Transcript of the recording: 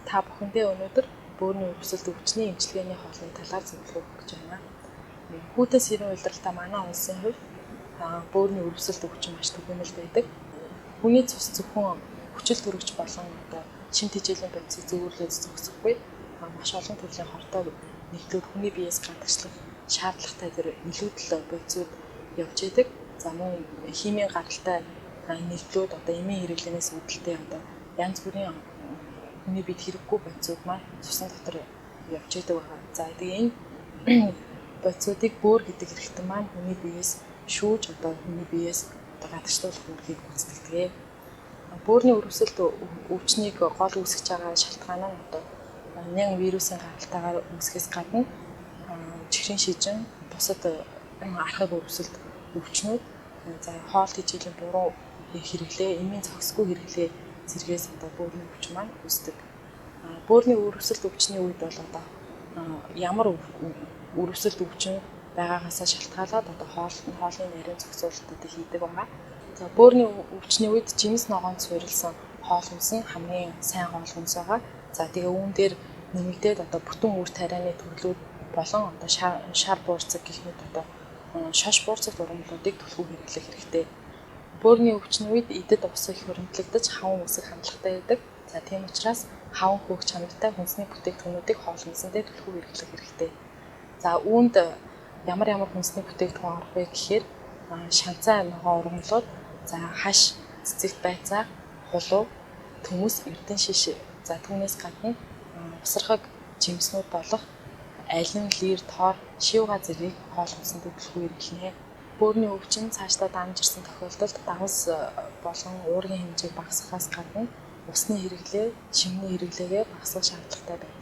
та бүхэндээ өнөөдөр бөөрийн өрөвсөлт өвчний эмчилгээний хоолны талаар зөвлөгөө өгч байна. Хүүтэн сэрийн улиралтай манай улсын хувьд бөөрийн өрөвсөлт өвчин маш түгээмэл байдаг. Хүний цус зөвхөн хүчил төрөгч болон шим тэжээлийн бодисыг зөвөрлөөд зогсохгүй маш олон төрлийн хортой нэгдлүүд хүний биеэс гадагшлах шаардлагатай тэр илүүдэл бодисууд явж идэг. За мөн химийн гаралтай нэгдлүүд эмийн хэрэглэнээс үүдэлтэй янз бүрийн хүний бид хэрэггүй бодисууд маань цусны дотор явж идэг байгаа. За тэгээ энэ бодисуудыг бөөр гэдэг хэрэгтэн маань хүний биеэс шүүж хүний биеэс гадагшлуулах үүргийг гүйцэтгэдэг. Бөөрийн өрөвсөлт өвчнийг гол үүсгэж байгаа шалтгаан нь нян вирусын гаралтайгаар үүсгэхээс гадна чихрийн шижин, бусад архаг өрөвсөлт өвчнүүд за хоол тэжээлийн буруу хэрэглээ, эмийн зохисгүй хэрэглээ зэргээс бөөрийн өвчин маань үүсдэг. Бөөрийн өрөвсөлт өвчний үед бол ямар өрөвсөлт өвчин байгаагаас шалтгаалаад хоолны нарийн зохицуулалтыг хийдэг байгаа. За бөөрийн өвчний үед жимс ногоонд суурилсан хоол хүнс нь хамгийн сайн хоол хүнс байгаа. За тэгээ үүн дээр нэмэгдээд бүтэн үр тарианы төрлүүд болон шар буурцаг гэх мэт шош буурцаг ургамлуудыг түлхүү хэрэглэх хэрэгтэй. Бөөрийн өвчний үед идэд ус их хөрөмтлөгдөж хаван үсэх хандлагатай байдаг. За тийм учраас хаван хөөх чанартай хүнсний бүтээгдэхүүнүүдийг хоол хүнсэндээ түлхүү хэрэглэх хэрэгтэй. За үүнд ямар хүнсний бүтээгдэхүүн орох вэ гэхээр шанцаа ногоо ургамлууд, за хаш, цэцэгт байцаа, хулуу, төмөс, эрдэн шиш, за түүнээс гадна усархаг жимснүүд болох алин, лир, тоор, шивга зэргийг хоол хүнсэндээ түлхүү хэрэглэнэ. Бөөрийн өвчин цаашдаа дамжирсан тохиолдолд давс болон уургийн хэмжээг багасгахаас гадна усны хэрэглээ, шимний хэрэглээгээ багасгах шаардлагатай байна.